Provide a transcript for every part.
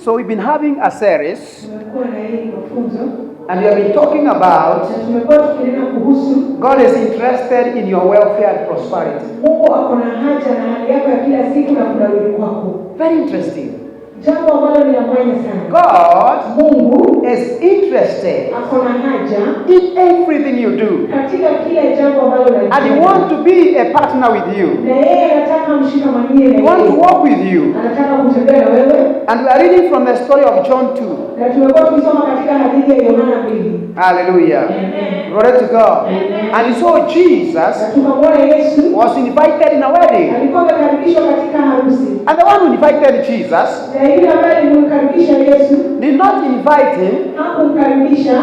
So we've been having a series, Tumekuwa na hili mafunzo and we have been talking about na tumekuwa tukinena kuhusu God is interested in your welfare and prosperity. Mungu ako na haja na hali yako ya kila siku na kunawiri kwako. Very interesting. Jambo ambalo ni la maana sana. God Mungu is interested ako na haja in everything you do, katika kila jambo ambalo unalifanya. and He wants to be a partner with you. Na yeye anataka mshikamanie na He wants to yeye. walk with you. Anataka kutembea na wewe. And we are reading from the story of John 2. Na tumekuwa tukisoma katika hadithi ya Yohana 2. Hallelujah. Amen. Glory to God. Amen. And you saw Na Jesus tukamwona Yesu was invited in a wedding. alikuwa amekaribishwa katika harusi. And the one who invited Jesus Na yule ambaye alimkaribisha Yesu did not invite him hakumkaribisha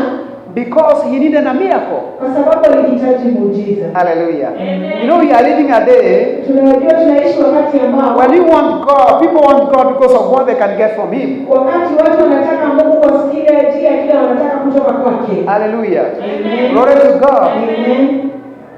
because he needed a miracle. kwa sababu alihitaji muujiza. Hallelujah. Amen. You know, we are living a day Tunajua tunaishi wakati ambao when you want God, people want God because of what they can get from Him. wakati watu wanataka Mungu wasikie juu ya kile wanataka kutoka kwake. Hallelujah. Amen. Glory to God. Amen.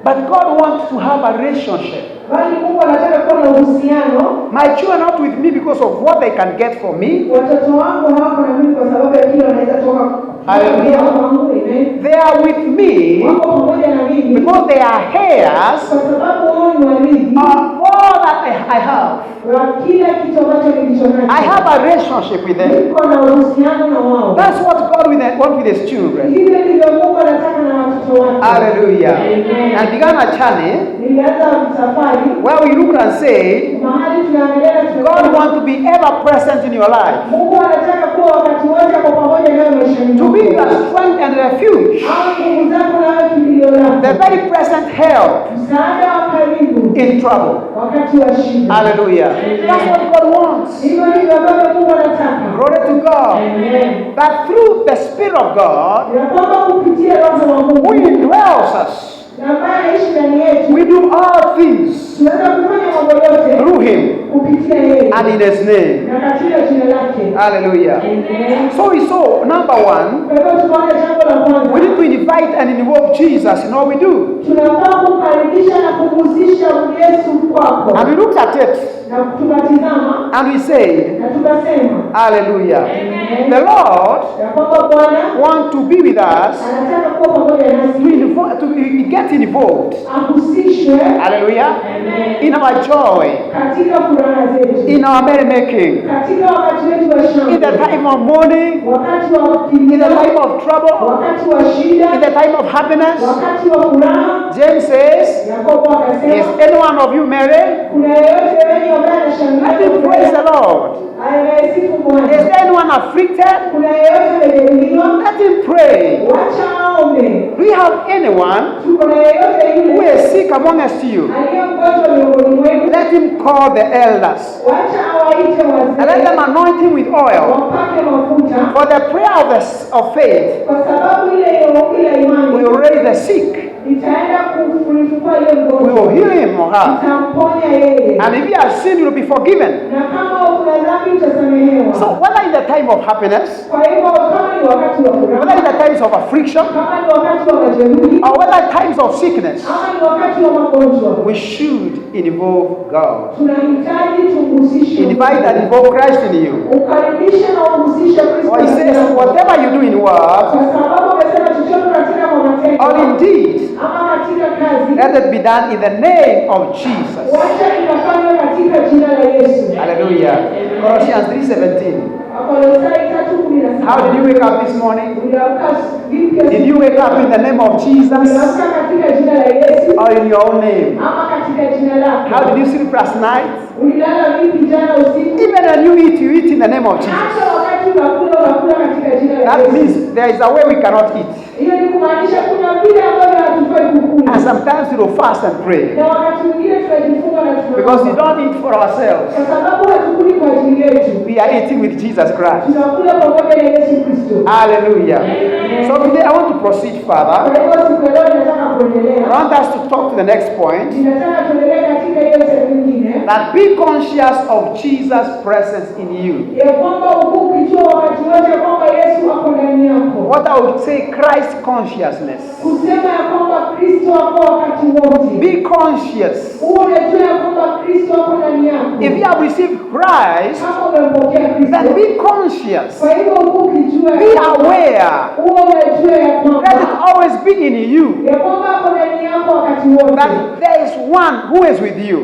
But God wants to have a relationship. Bali Mungu anataka kuwa na uhusiano. My children are not with me because of what they can get from me. Watoto wangu hawako na mimi kwa sababu ya kile wanaweza toka Hallelujah. kwangu. Amen. They are with me Wako pamoja na mimi because they are heirs kwa sababu wao ni warithi of all that I have. wa kila kitu ambacho nilicho nacho. I have a relationship with them. Niko na uhusiano na wao. That's what God wants with His children. Hivyo ndivyo Mungu anataka na watoto wake. Hallelujah. Amen. And began a journey Nilianza safari where we look and say, mahali tunaangalia God wants to be ever present in your life, Mungu anataka kuwa wakati wote kwa pamoja nawe maishani to mwako. be your strength and refuge, Au nguvu zako nawe kimbilio lako. the very present help Msaada wa karibu in trouble. wakati wa shida. Hallelujah. That's what God wants. Hivyo ndivyo ambavyo Mungu anataka. Glory to God. Amen. That through the Spirit of God, Ya kwamba kupitia Roho wa Mungu who indwells us, na ambaye anaishi ndani yetu we do all things tunaweza kufanya mambo yote through Him kupitia yeye and in His name. na katika jina lake. Hallelujah. Amen. So we saw, number one, Kwa hivyo tunaona jambo la we kwanza, need to invite and involve Jesus in all we do. tunafaa kumkaribisha na kumhusisha Yesu kwako. And we looked at it Na tukatizama and we said, na tukasema hallelujah. Amen. The Lord ya kwamba Bwana wants to be with us, anataka kuwa pamoja to nasi, get involved, ahusishwe hallelujah, Amen. in our joy, katika furaha zetu, in our merrymaking, katika wakati wetu wa in the shangwe, time of mourning, wakati wa in the kukimbia, time of trouble, wakati wa shida, in the time of happiness. wakati wa furaha. James says, Yakobo is akasema any one of you married? kuna yeyote wenye ambaye Let anashangilia him praise the Lord. anayesifu Is Bwana? there anyone afflicted? Kuna yeyote amejeruhiwa? Let him pray. Wacha aombe. Do you have anyone Tuko na yeyote who yule is sick amongst you? aliye mgonjwa miongoni mwenu? Let him call the elders Wacha awaite and let them wazee anoint him with oil. wapake mafuta, For the prayer of faith kwa sababu ile ombi la imani will raise the sick. itaenda kufufua ile We will mgonjwa, heal him or her. itamponya yeye, And if he has sinned, he will be forgiven. na kama kuna dhambi utasamehewa. So whether in the time of happiness, Kwa hivyo kama ni wakati wa whether furaha, in the times of affliction, kama ni wakati wa majeruhi, or whether times of sickness, ama ni wakati wa magonjwa, we should involve God. tunahitaji tumhusishe, Invite and involve Christ in you. ukaribishe na umhusishe Kristo. For he says, whatever you do in work Kwa sababu amesema chochote katika matendo or in deed, ama katika kazi, let it be done in the name of Jesus. wacha ikafanywe katika jina la Yesu. Hallelujah. Colossians 3:17. Wakolosai 3:17. How did you wake up this morning? Uliamka vipi? Did you wake up in the name of Jesus Uliamka katika jina la Yesu or in your own name? ama katika jina lako? How did you sleep last night? Ulilala vipi jana usiku? Even when you eat in the name of Jesus. Hata wakati unakula katika jina la That Yesu. means there is a way we cannot eat. Hiyo ni kumaanisha kuna vile ambavyo hatufai kukula. And sometimes we will fast and pray Na wakati mwingine tunajifunga na tunaomba. because we don't eat for ourselves. Kwa sababu hatukuli kwa ajili yetu. We are eating with Jesus Christ. Tunakula pamoja na Yesu Kristo. Hallelujah. Amen. So today I want to proceed Kwa further. hivyo siku ya leo ninataka I kuendelea. want us to talk to the next point. Ninataka tuendelee katika hiyo sehemu nyingine. That be conscious of Jesus' presence in you. ya kwamba ukijua wakati wote kwamba Yesu ako ndani yako. What I would say, Christ consciousness. Kusema ya kwamba Kristo ako wakati wote. Be conscious. Unajua ya kwamba Kristo ako ndani yako. If you have received Christ, kama umempokea Kristo, then be conscious. kwa hivyo ukijua, Be aware. unajua ya kwamba Let it always be in you ya kwamba ako ndani yako wakati wote. that there is one who is with you.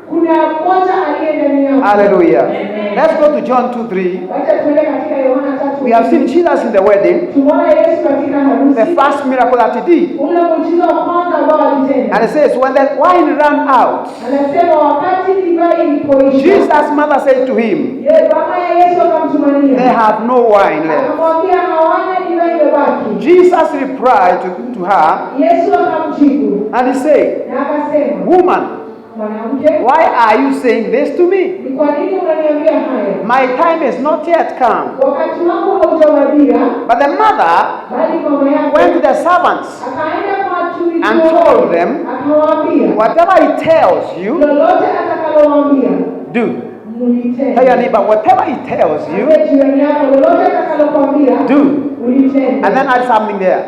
Kuna mmoja aliye ndani yako. Hallelujah. Let's go to John 2:3. Wacha tuende katika Yohana 3. We have seen Jesus in the wedding, Tumeona Yesu katika harusi. the first miracle that he did. Ule muujiza wa kwanza ambao alitenda. And it says, when the wine ran out, Anasema wakati divai ilipoisha. Jesus' mother said to him, Mama ya Yesu akamtumania. they have no wine left. Akamwambia hawana divai imebaki. Jesus replied to her, Yesu akamjibu. and he said, Na akasema, woman, mwanamke, why are you saying this to me? ni kwa nini unaniambia haya? My time is not yet come. Wakati wangu haujawadia. But the mother Bali mama yake went to the servants akaenda kwa watumishi and wake, told them, akawaambia, whatever he tells you, lolote atakalowaambia do. mulitende. Tell your neighbor, whatever he tells you, Mwambie jirani yako, lolote atakalokuambia do. ulitende. And then add something there.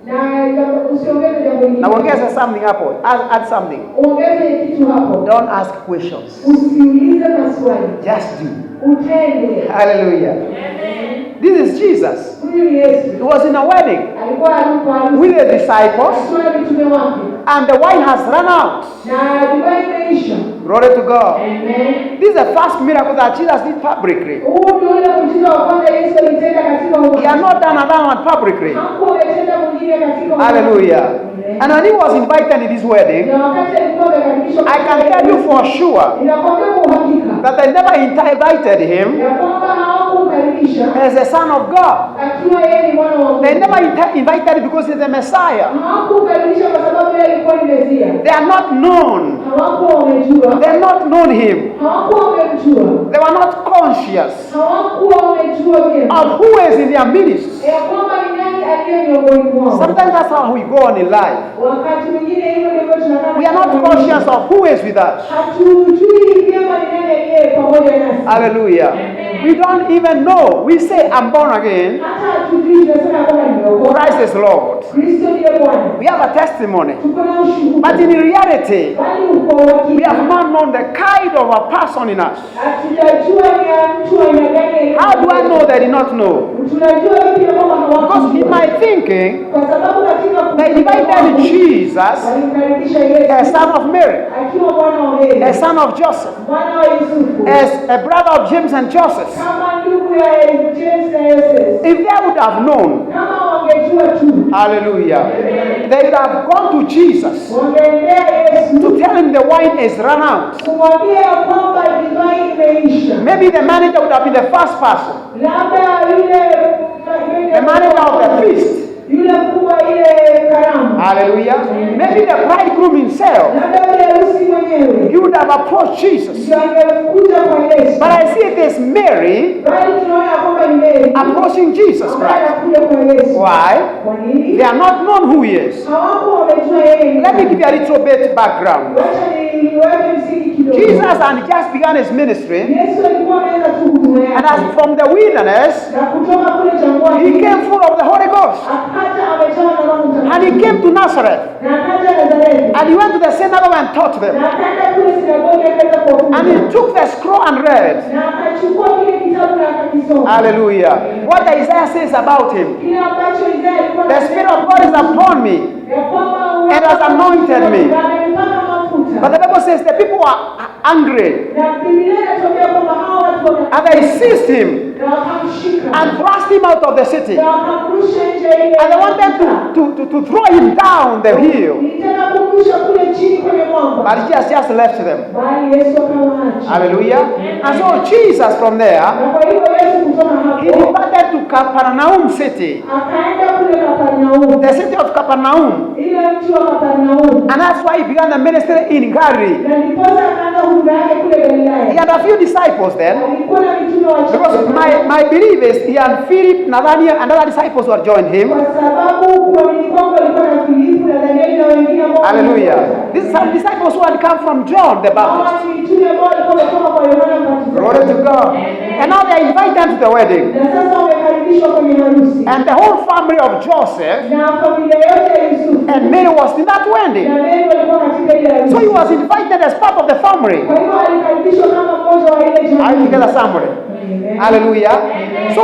Na usiongeze jambo lingine. Now, ongeza something hapo. Add something. Ongeze kitu hapo. Don't ask questions. Usiulize maswali. Just do. Utende. Hallelujah. This is Jesus. Huyu ni Yesu. He was in a wedding Alikuwa alipo with the disciples, akiwa na mitume wake. and the wine has run out. Na divai imeisha. Glory to God. Amen. This is the first miracle that Jesus did publicly. Huu ndio ule muujiza wa kwanza Yesu alitenda katika He umma. had not done another one publicly. Hakuwa ametenda mwingine katika umma. Hallelujah. Amen. And when he was invited in this wedding, Na wakati alikuwa amekaribishwa I can tell you for sure ninakwambia kwa uhakika that they never invited him ya kwamba hawakumkaribisha as the Son of God. akiwa yeye ni mwana wa Mungu. They never invited him because he's the Messiah. Hawakumkaribisha kwa sababu yeye alikuwa ni Mesia. They are not known. Hawakuwa wamejua. They have not known him. Hawakuwa wamemjua. They were not conscious Hawakuwa wamejua vyema of who is in their midst. ya kwamba ni nani aliye miongoni mwao. Sometimes that's how we go on in life. Wakati mwingine hivyo ndivyo tunakaa. We are not conscious of who is with us. Hatujui vyema ni nani aliye pamoja nasi. Hallelujah. We don't even know. We say, I'm born again. Hata hatujui, tunasema kwamba nimeokoka. Christ is Lord. Kristo ndiye Bwana. We have a testimony. Tuko na ushuhuda. But in reality, Bali uko we wakati. have not known the kind of a person in us. Hatujajua ni ya mtu aina gani. How do I know they did not know? Tunajua vipi ya kwamba Because in hawakujua. my thinking, Kwa sababu katika they invited Jesus, walimkaribisha a Yesu son of Mary, akiwa mwana wa Mary, a son of Joseph, mwana wa Yusufu, as a brother of James and Joseph. kama ndugu ya James na Yosef. If they would have known, Kama wangejua tu, hallelujah, they would have gone to Jesus wangeendea Yesu to tell him the wine is run out. kumwambia ya kwamba divai imeisha. Maybe the manager would have been the first person, Labda the manager of the feast. yule mkuu wa ile karamu, Hallelujah. Maybe the bridegroom himself, labda yule harusi mwenyewe he would have approached Jesus. ndio angekuja kwa Yesu. But I see it is Mary Bali tunaona ya kwamba ni Mary approaching Jesus ambaye Christ. anakuja kwa Yesu. Why? Kwa nini? They are not known who he is. Hawakuwa wamejua yeye ni Let me nani. give you a little bit background. Wacha niweke msingi kidogo. Jesus had just begun his ministry, Yesu alikuwa ameanza tu huduma and yake. as from the wilderness, Na kutoka kule jangwani he came full of the Holy Ghost. akaja amejawa na Roho And Mtakatifu. he came to Nazareth, Na akaja Nazareti. and he went to the synagogue and taught them. Na akaenda kule sinagogi akaanza kuwafunza. And he took the scroll and read. Na akachukua kile kitabu na akakisoma. Hallelujah. What Isaiah says about him. Kile ambacho Isaya alikuwa The Spirit of God is upon me, ya kwamba and has anointed me. amenipaka mafuta. But the Bible says the people were angry, Na Biblia inatuambia kwamba hao watu and they seized him na wakamshika. and thrust him out of the city. Na wakamrusha nje ile. And they wanted to throw him down the hill. Nitaka kumrusha kule chini kwenye mwamba. But he just left them. Bali Yesu akawaacha. Hallelujah. And so Jesus from there, Na kwa hivyo Yesu kutoka he hapo departed to Capernaum city, akaenda kule Kapernaum. the city of Capernaum. Ile mji wa Kapernaum. And that's why he began the ministry in Galilee. Na ndiposa akaanza huduma yake kule He Galilaya. had a few disciples then, Alikuwa na mitume because wachache. my belief is he and Philip, Nathaniel, and other disciples who had joined him. Kwa sababu kuamini kwangu alikuwa na Filipu na Danieli na wengine ambao Hallelujah. These are disciples who had come from John the Baptist. Hawa ni mitume ambao walikuwa wametoka kwa Yohana Mbatizaji. Glory to God. And now they are invited to the wedding. Na sasa wamekaribishwa kwenye harusi. And the whole family of Joseph Na familia yote ya Yusufu. and Mary was in that wedding. Na Mary walikuwa katika ile harusi. So he was invited as part of the family. Kwa hivyo alikaribishwa kama mmoja wa ile jamii. I together family. Amen. Hallelujah. So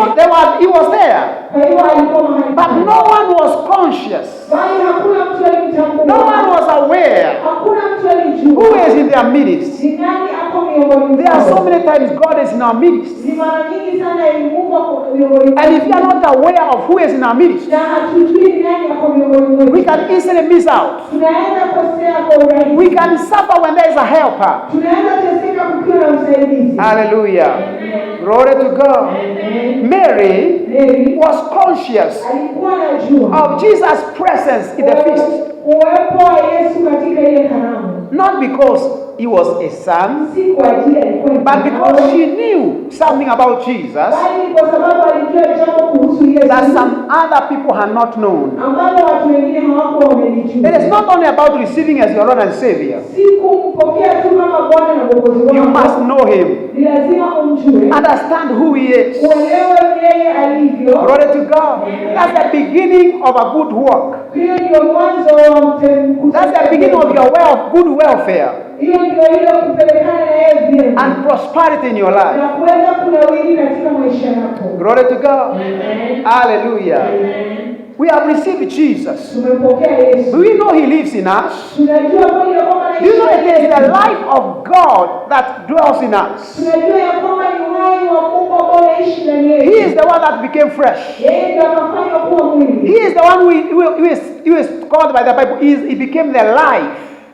he was there. Kwa hivyo alikuwa mahali. But no one was conscious. Bali hakuna mtu alimtambua. No one was aware Hakuna mtu alijua. who is in their midst. Ni nani ako miongoni There are mwao. so many times God is in our midst. Ni mara nyingi sana Mungu ako miongoni mwao. And if you are not aware of who is in our midst, Na hatujui ni nani ako miongoni mwao. we can easily miss out. Tunaweza kosea kwa urahisi. We can suffer when there is a helper. Tunaweza teseka kukiwa na msaidizi. Hallelujah. Glory to God. Mary Mary was conscious alikuwa anajua of Jesus' presence in the feast. uwepo wa Yesu katika ile karamu. Not because he was a son, Si kwa ajili alikuwa but because she knew something about Jesus bali kwa sababu alijua jambo kuhusu Yesu that some other people had not known. ambalo watu wengine hawakuwa wamelijua. It is not only about receiving as your Lord and Savior. Si kumpokea tu kama Bwana na Mwokozi wako. You must know him, Ni lazima umjue. understand who he is. Uelewe yeye alivyo. Glory to God. That's the beginning of a good work. Hiyo ndio mwanzo wa That's the beginning of your good welfare hiyo ndio ile kupelekana na yeye vyema. and prosperity in your life. Na kuweza kunawiri katika maisha yako. Glory to God. Amen. Hallelujah. Amen. We have received Jesus. Tumempokea Yesu. We know he lives in us. Tunajua kwamba kwamba Do you know it is the life of God that dwells in us? tunajua ya kwamba ni uhai wa Mungu ambao unaishi ndani He yetu. is the one that became fresh. Yeye ndiye akafanywa kuwa mwili. He is the one who is called by the Bible. He became the life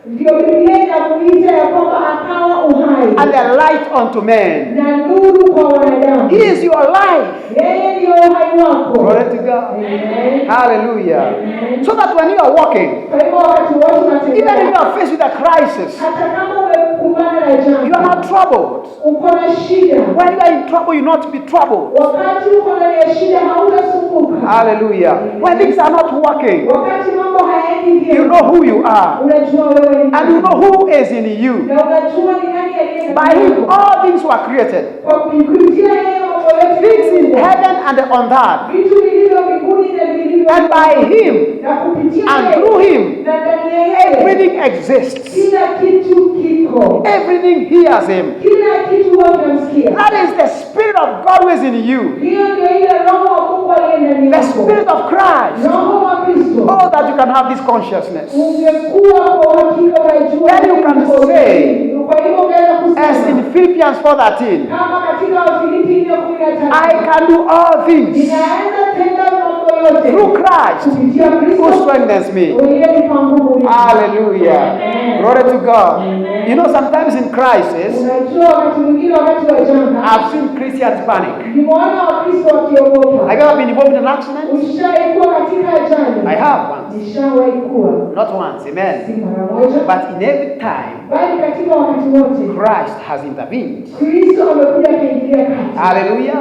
Ndio Biblia inamuita ya kwamba akawa uhai and the light unto men. na nuru kwa wanadamu. He is your life. Yeye ndio uhai wako. Glory to God. Amen. Hallelujah. Amen. So that when you are walking, Kwa hivyo wakati wote even if unatembea, you are faced with a crisis, hata kama umekumbana na you are jambo, not troubled. uko na shida, When you are in trouble, you not be troubled. wakati uko ndani ya shida hautasumbuka. Hallelujah. When things are not working, Wakati mambo hayaendi you vyema, know who you are. unajua wewe ni And you know who is in you. na unajua ni nani aliye By him, all things were created. kwa kupitia yeye mambo yote Things in heaven and on earth. vitu vilivyo mbinguni na vilivyo And by him na kupitia and yeye through him, na ndani ya yeye everything exists. kila kitu kiko, Everything hears him. kila kitu huwa kinamsikia. That is the Spirit of God who is in you. Hiyo ndio ile roho wa Mungu aliye ndani The yako, Spirit of Christ. roho wa Kristo. Oh, that you can have this consciousness. Ungekuwa kwa uhakika unajua Then you can uko say, nini. Kwa hivyo unaweza As kusema in Philippians 4:13, kama katika Wafilipi 4:13, I can do all things ninaweza tenda mambo yote through Christ kupitia Kristo who strengthens me. aliyenipa nguvu mimi. Hallelujah. Amen. Glory to God. Amen. You know, sometimes in crisis, Unajua wakati mwingine wakati wa janga I've seen Christians panic. nimeona Wakristo wakiogopa. Have you ever been involved in an accident? Ushawahi kuwa katika I ajali? have once. Nishawahi kuwa, Not once, si amen. mara moja, But in every time, bali katika wakati wote Christ has intervened. Kristo amekuja akaingilia kati. Hallelujah.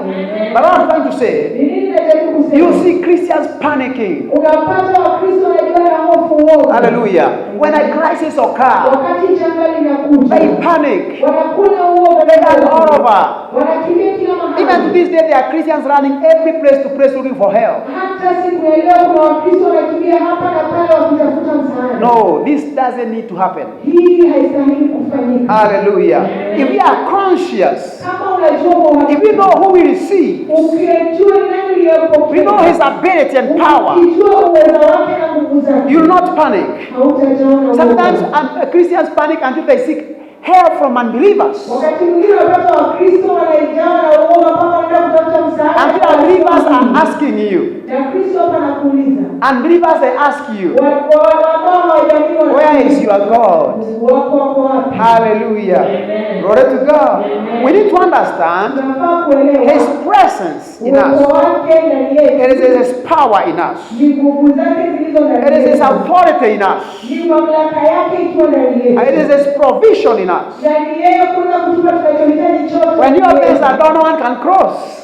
But what I'm trying to say, Ni nini najaribu you kusema? see Christians panicking. Unapata Wakristo wanajua na hofu woga. Hallelujah. When a crisis occurs, Wakati janga linakuja, they panic. wanakula uoga, They run all over. wanakimbia kila Even to mahali. this day, there are Christians running every place to place looking for help. Hata siku ya leo kuna Wakristo wanakimbia hapa na pale wakitafuta msaada. No, this doesn't need to happen. Hii haistahili kufanyika. Hallelujah. If we are conscious, Kama unajua kwa if we know who we receive, ukijua ni nani uliyopokea, we know his ability and power, ukijua uwezo wake na nguvu zake, you will not panic. hautajawa na Sometimes uoga. Christians panic until they seek help from unbelievers. Wakati mwingine watoto wa Kristo wanaijawa na uoga mpaka wanaenda kutafuta msaada. Until unbelievers are asking you, Na Kristo hapa anakuuliza, unbelievers they ask you, ambao hawajamii where is your God? wako wapi? Hallelujah. Amen. Glory to God. We need to understand Tunafaa kuelewa his presence in uwezo us. wake ndani yetu, It is his power in us. ni nguvu zake zilizo It ndani is his yetu, authority in us. ni mamlaka yake ikiwa ndani yetu. It is his provision in us. Ndani yeye kuna kutupa tunachohitaji chote. When you have things that no one can cross,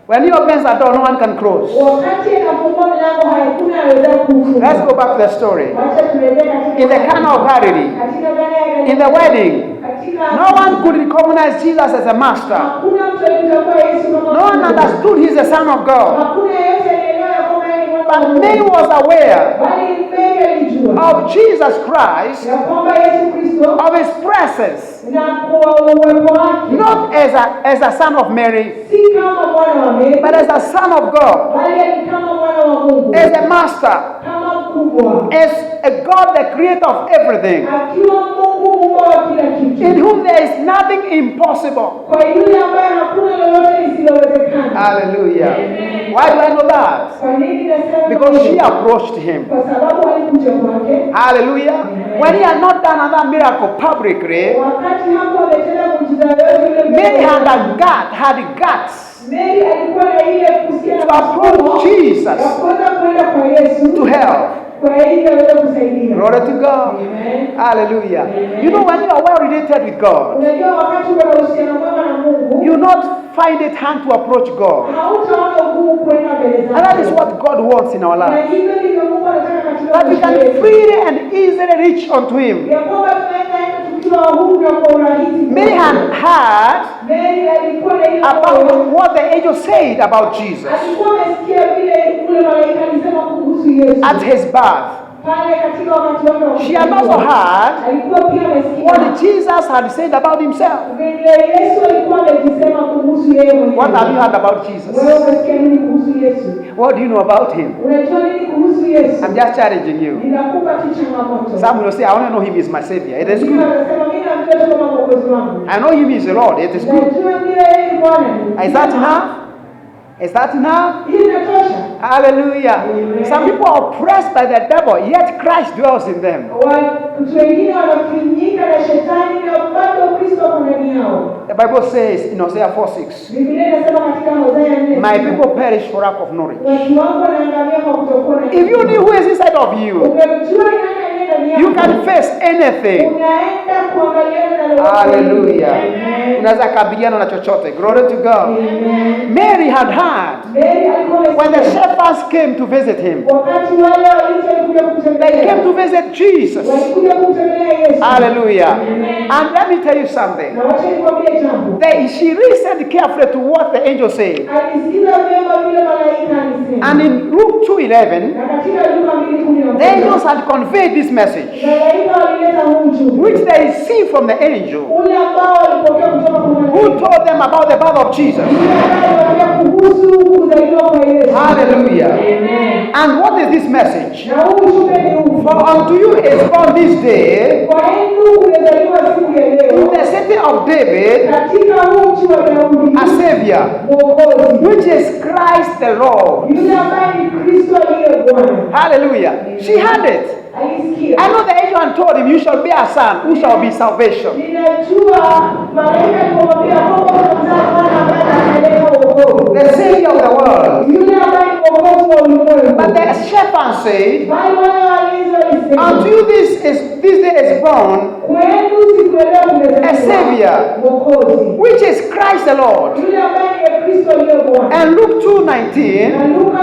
When he opens the door, no one can close. Wakati anafungua mlango hakuna anaweza kufunga. Let's go back to the story. Wacha turejee katika In the Cana of Galilee, katika Kana ya Galilaya, in the wedding, katika no one could recognize Jesus as a master. hakuna mtu alimtambua Yesu kama No one Mungu. understood he's the Son of God. Hakuna yeyote alielewa ya kwamba yeye ni mwana wa But Mungu. Mary was aware Bali Mary alijua of Jesus Christ, ya kwamba Yesu Kristo of his presence, na kwa uwepo wake not as a son of Mary, si kama mwana wa Mary, but as a son of God, bali ni kama mwana wa Mungu, as a master, kama mkubwa, as a God, the creator of everything, akiwa Mungu muumba wa kila kitu, in whom there is nothing impossible. kwa yule ambaye hakuna lolote lisilowezekana. Hallelujah. Amen. Why do I know that? Kwa nini nasema Because she hivyo? approached him. Kwa sababu alikuja kwake Hallelujah. When he had not done another miracle publicly, wakati hapo ametenda muujiza yote yule Mary had guts Mary alikuwa na ile kusikia to approach Jesus ya kuweza kwenda kwa Yesu to help. kwa ili aweze kusaidia. Glory to God. Amen. Hallelujah. Amen. You know, when you are well related with God, Unajua wakati una uhusiano mwema na Mungu, you not find it hard to approach God. hautaona ugumu kwenda mbele zake. And that is what God wants in our Na life. hivyo ndivyo Mungu anataka katika That we maisha can yetu. freely and easily reach unto Him. Ya kwamba tunaweza enda tukiwa huru na kwa urahisi. Mary had heard Mary alikuwa na ile about moyo. what the angel said about Jesus Alikuwa amesikia vile ule malaika alisema kuhusu Yesu. at his birth. Pale katika wakati wake wa She had kuzaliwa. also heard Alikuwa pia amesikia what Jesus had said about himself. vile Yesu alikuwa amejisema kuhusu yeye mwenyewe. What have you heard about Jesus? Wewe umesikia nini kuhusu Yesu? What do you know about him? Unajua nini kuhusu Yesu? I'm just challenging you. Ninakupa tu changamoto. Some will say, I only know him as my savior. It is Wengine good. wanasema mimi namjua tu kama mwokozi wangu. I know him as the Lord. It is good. Najua ndiye yeye ni Bwana. Is that enough? Is that enough? Hii inatosha. Hallelujah. Amen. Some people are oppressed by the devil, yet Christ dwells in them. Watu wengine wanafinyika na shetani na bado Kristo ako ndani yao. The Bible says in Hosea 4:6, Biblia inasema katika Hosea 4, my people perish for lack of knowledge. watu wangu wanaangamia kwa kutokuwa na If you knew who is inside of you, ungemjua ni nani aliye ndani yako, you can face anything. unaenda kuangaliana na lolote. Hallelujah. Amen. Unaweza kabiliana na chochote. Glory to God. Amen. Mary had heard Mary alikuwa when the amesikia. shepherds came to visit him. Wakati wale walikuja They kumtembelea, came to visit Jesus. walikuja kumtembelea Yesu. Hallelujah. Amen. And let me tell you something. Na wacha nikwambie jambo. She listened carefully to what the angel said. Alisikiza vyema vile malaika alisema. And in Luke 2:11, Na katika Luka 2:11, the angels had conveyed this message, malaika walileta huu ujumbe. which they received from the angel Ule ambao walipokea kutoka kwa malaika. who told them about the birth of Jesus. Yule ambaye aliwaambia kuhusu kuzaliwa kwa Yesu. Hallelujah. Amen. And what is this message? Na huu ujumbe ni huu. For unto you is born this day Kwa hivyo kumezaliwa siku ya in leo the city of David katika huu mji wa Daudi a Savior, Mwokozi, which is Christ the Lord. yule ambaye ni Kristo aliye Bwana. Hallelujah. She had it. Alisikia. I know the angel had told him, you shall be a son who shall be salvation. Ninajua malaika alimwambia kwamba utamzaa mwana ambaye ataleta wokovu. The Savior of the world. Yule ambaye ni mwokozi wa ulimwengu. But the shepherds said, Bali wale walinzi walisema, unto you this day is born kwenu siku ya leo kumezaliwa a Savior, mwokozi, which is Christ the Lord. yule ambaye ni Kristo aliye Bwana. And Luke 2:19, Na Luka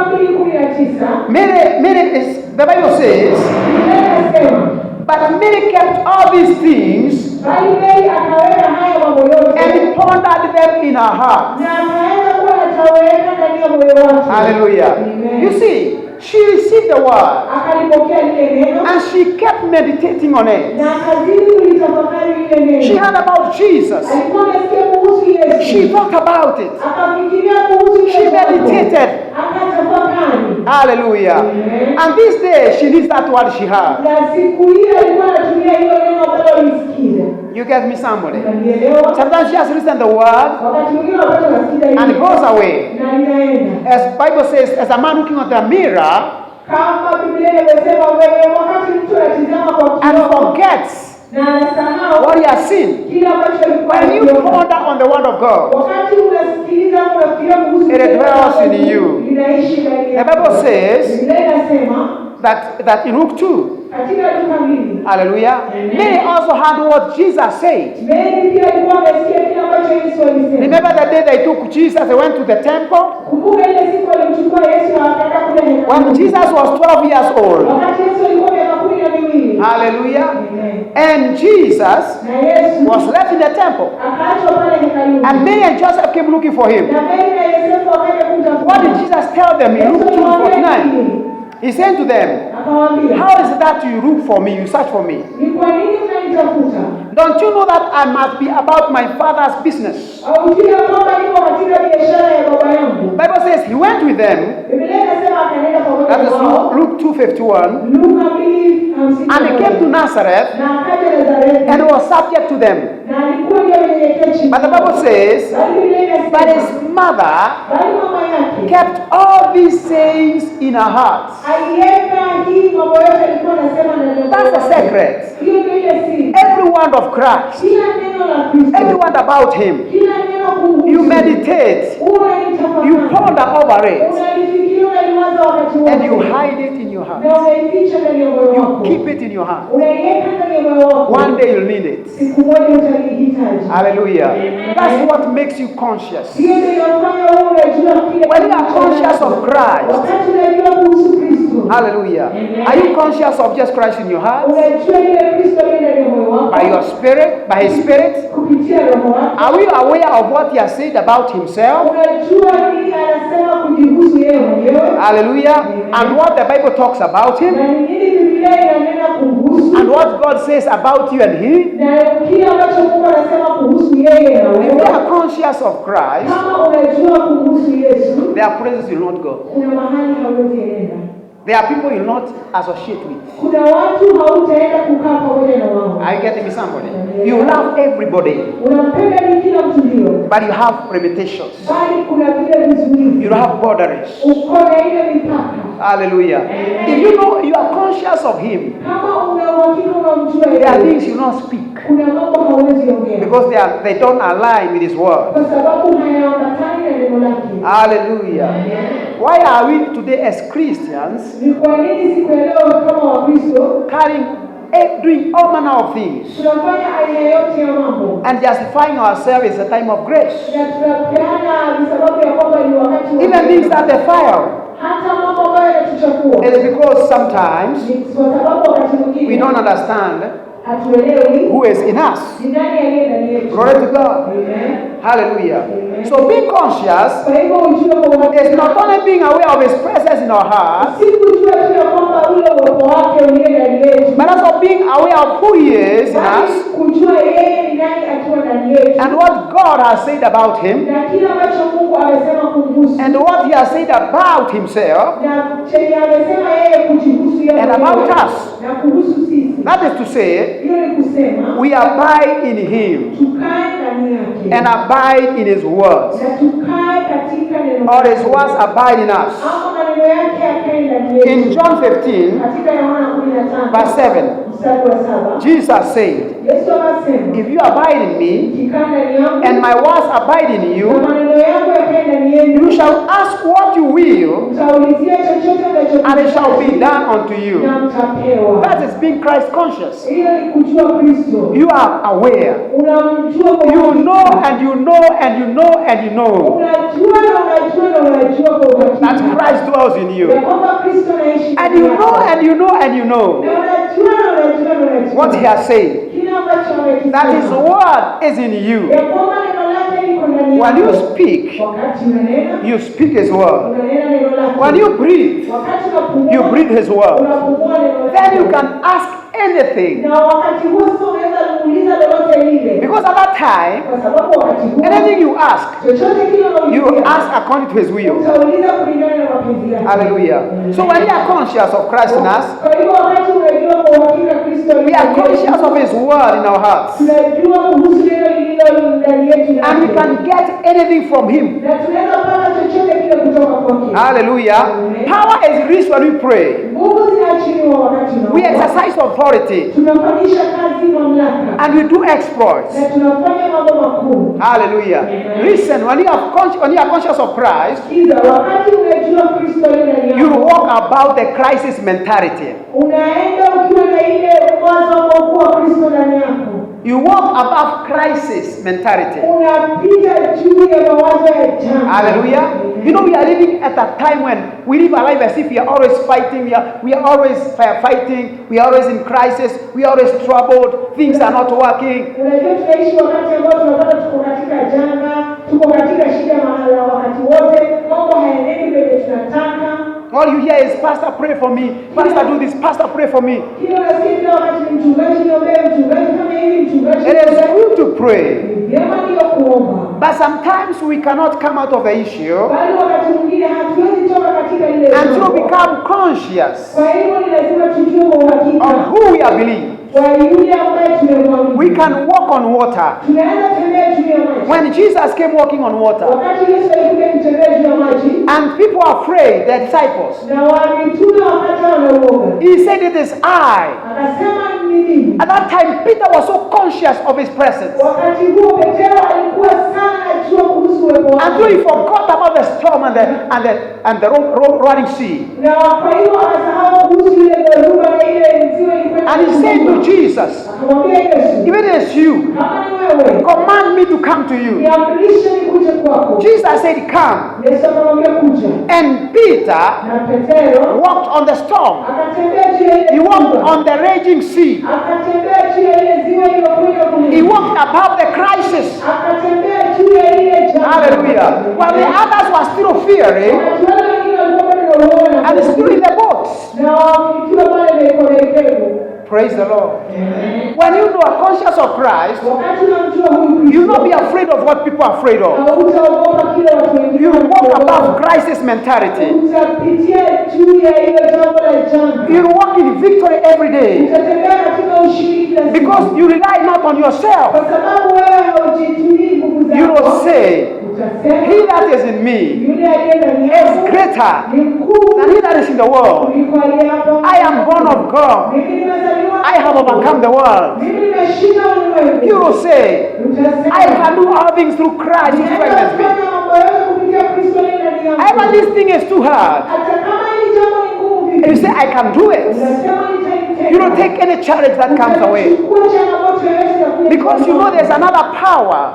2:19 Mary is, the Bible says, Biblia inasema, but Mary kept all these things bali Mary akaweka haya mambo yote and pondered them in her heart. na akaweza kuwa anataweka ndani ya moyo wake. Hallelujah. Amen. You see, she received the word Akalipokea lile neno and she kept meditating on it. na akazidi kulitafakari lile neno. She heard about Jesus. Alikuwa amesikia kuhusu Yesu. She thought about it. Akafikiria kuhusu She Yesu. meditated. Akatafakari. Hallelujah. Amen. And this day she needs that word she heard. Na siku hiyo alikuwa anatumia hilo neno ambalo alisikia. You get me, somebody? Unanielewa? Sometimes she has listened the word Wakati mwingine wakati anasikia and hilo goes away. na inaenda. As Bible says, as a man looking at the mirror Kama Biblia imesema wewe wakati mtu anatizama kwa and kioo forgets na anasahau what he has seen. kile ambacho alikuwa When you anakiona. ponder on the word of God, Wakati unasikiliza unafikiria kuhusu It kile dwells ambacho in you. linaishi ndani the yako. Bible says Biblia inasema that in Luke 2, Katika duka mbili. Hallelujah. Mary also heard what Jesus said. Mary pia alikuwa amesikia kile ambacho Yesu alisema. Remember the day they took Jesus, they went to the temple? Kumbuka ile siku alimchukua Yesu na akaenda kule hekaluni. When Jesus was 12 years old. Wakati Yesu alikuwa miaka 12. Hallelujah. Amen. And Jesus Na Yesu was left in the temple. akaachwa pale hekaluni. And Mary and Joseph came looking for him. Na Mary na Yosefu wakaja kumtafuta. What did Jesus tell them in Luke 2:49? He said to them, Akawaambia, how is it that you look for me, you search for me? ni kwa nini mnanitafuta? Don't you know that I must be about my Father's business? Haujui ya kwamba niko katika biashara ya baba yangu? Bible says he went with them. Biblia inasema akaenda pamoja That is na wao. Luke 2:51. Luka 2:50. And he came to Nazareth na akaja Nazareti and was subject to them. na alikuwa ndiye mwenyenyekea chini. But the Bible says, Bali Biblia inasema, but his mother bali mama yake kept all these sayings in her heart. aliweka hii mambo yote alikuwa anasema ndani ya That's the moyo wake. secret. Hiyo ndio ile siri. Every word of Christ, Kila neno la Kristo, every word about him, kila neno kuhusu, you meditate, unalitafakari, you ponder over it, unalifikiria, unaliwaza wakati wote, and you hide it in your heart. na unaificha ndani ya moyo You wako, keep it in your heart. unaiweka ndani ya moyo wako. One day you'll need it. Siku moja utalihitaji. Hallelujah. That's what makes you conscious. Hiyo ndio inafanya wewe unajua kile. When you are conscious of Christ, wakati unajua kuhusu Kristo, hallelujah. Are you conscious of just Christ in your heart? unajua ile Kristo ndani ya moyo wako, By your spirit, by his spirit? kupitia roho wako. Are we aware of what he has said about himself? Unajua nini anasema kujihusu yeye mwenyewe? Hallelujah. And what the Bible talks about him? Na nini Biblia inanena kuhusu? And what God says about you and he? Na kile ambacho Mungu anasema kuhusu yeye na If you wewe. are conscious of Christ, Kama unajua kuhusu Yesu, there are places you will not go. kuna mahali hauwezi enda. There are people you will not associate with. Kuna watu hautaenda kukaa pamoja na wao. Are you getting me, somebody? You love everybody, Unampenda ni kila mtu ndio, but you have limitations. bali kuna vile vizuizi. You don't have boundaries. Uko na ile mipaka. Hallelujah. If you know you are conscious of him, Kama una uhakika unamjua there are yeye, things you not speak kuna mambo hauwezi ongea because they don't align with his word. kwa sababu hayaambatani na neno lake. Hallelujah. Why are we today as Christians Ni kwa nini siku ya leo kama Wakristo doing all manner of things tunafanya aina yote ya mambo and justifying ourselves as a time of grace? na tunapeana ni sababu ya kwamba ni wakati wa Even things that defile. hata mambo ambayo yanatuchafua? It is because sometimes Ni kwa sababu wakati we mwingine don't understand hatuelewi who is in us. ni nani aliye ndani yetu. Glory to God. Amen. Hallelujah. So being conscious Kwa hivyo ujue kwa wakati is not only being aware of his presence in our hearts, si kujua tu ya kwamba ule uwepo wake uliye ndani yetu, but also being aware of who he is in bali us kujua yeye ni nani akiwa ndani yetu and what God has said about him na kile ambacho Mungu amesema kumhusu and what he has said about himself. na chenye amesema yeye kujihusu yeye And mwenyewe about us. na kuhusu sisi. That is to say, Hiyo ni kusema we abide in him tukae ndani yake and abide in his words, na tukae katika neno or lake. his words abide in us. Ama maneno yake yakae ndani yetu. In John 15, Katika Yohana 15 verse 7, mstari wa 7 Jesus said, Yesu akasema, if you abide in me ukikaa ndani yangu and my words abide in na you, maneno yangu yakae ndani yenu, you shall ask what you will, mtaulizia chochote and it shall be mnachokihitaji done unto you. na mtapewa. That is being Christ conscious. Hiyo ni kujua Kristo. You are aware. Unamjua kwa You uhakika. know and you know and you know and you know Unajua na unajua na unajua kwa uhakika that Christ dwells in you. ya kwamba Kristo anaishi And ndani you yako. know and you know and you know Na unajua na unajua na unajua what he has said, kile ambacho that his amekisema word is in you. ya kwamba neno lake liko ndani When you yako. speak, Wakati unanena you speak his word. unanena neno lake. When you breathe, Wakati unapumua you breathe his word. unapumua neno lake. Then you can ask anything. Na wakati huo sasa unaweza kuuliza lolote lile, Because at that time, kwa sababu wakati huo anything you ask, chochote kile you unaulizia ask according to his will. utauliza kulingana na mapenzi yake. Hallelujah. So when we are conscious of Christ in us, Kwa hivyo wakati unajua kwa uhakika Kristo we are conscious of his word in our hearts. tunajua kuhusu neno lililo ndani yetu And we can get anything from him. na tunaweza pata chochote kile kutoka kwake. Hallelujah. Power is released when we pray. Nguvu zinaachiliwa wakati We tunaomba. exercise authority Tunafanyisha kazi mamlaka and we do exploits. na tunafanya mambo makuu. Hallelujah. Listen, when you are conscious of Christ, Kiza wakati unajua Kristo ndani you yako, walk about the crisis mentality. unaenda ukiwa uwe na ile mwanzo wa kuwa Kristo ndani yako. You walk above crisis mentality. Unapita juu ya mawazo ya jana. Hallelujah. You know, we are living at a time when we live our life as if we are always fighting, we are always firefighting, we are always in crisis, we are always troubled, things are not working. Unajua tunaishi wakati ambao tunapata tuko katika janga, tuko katika shida mahala wakati wote, mambo hayaendi vile tunataka. All you hear is, Pastor, pray for me. Pastor, do this. Pastor, pray for me. It is good to pray. But sometimes we cannot come out of the issue until we become conscious of who we are believing. We can walk on water. When Jesus came walking on water, and people are afraid, the disciples, he said, it is I. At that time, Peter was so conscious of his presence until he forgot about the storm and the roaring sea. And he said to Jesus, even as you command me to come to you. Jesus said, come. And Peter walked on the storm. He walked on the raging sea. He walked above the crisis. Hallelujah. While the others were still fearing and still in the boats. Praise the Lord. Amen. When you are conscious of Christ, you will not be afraid of what people are afraid of. You walk above crisis mentality. You walk in victory every day. Because you rely not on yourself. You will say, he that is in me is greater than he that is in the world. I am born of God. I have overcome the world. You will say, I can do all things through Christ who strengthens me. Even this thing is too hard. And you say, I can do it. You don't take any challenge that comes away. Because you know there's another power.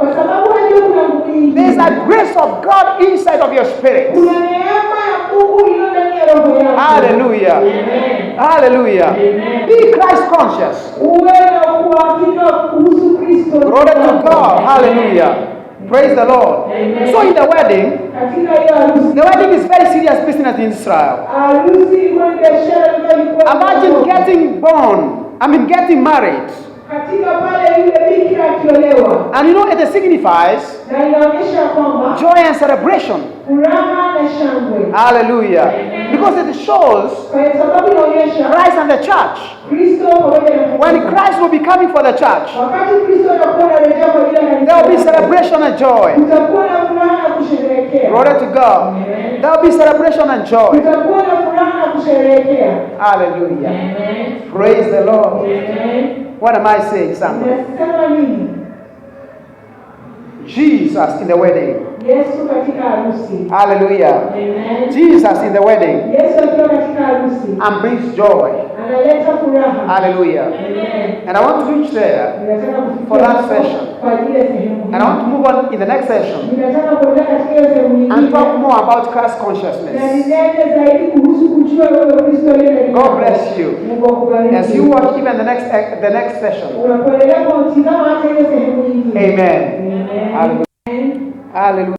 There's a grace of God inside of your spirit. Hallelujah. Amen. Hallelujah. Amen. Be Christ conscious. Glory to God. Hallelujah. Praise the Lord. Amen. So in the wedding is very serious business in Israel. Imagine getting married. And you know it signifies joy and celebration. Hallelujah. Amen. Because it shows Christ and the church. When Christ will be coming for the church, there will be celebration and joy. Glory to God. There will be celebration and joy. Hallelujah. Amen. Praise the Lord. Amen. What am I saying, somebody? Jesus in the wedding. Hallelujah. Amen. Jesus in the wedding. And brings joy. Hallelujah. Amen. And I want to reach there for that session. And I want to move on in the next session and talk more about Christ consciousness. God bless you as you watch even the next session. Amen. Hallelujah. Hallelujah.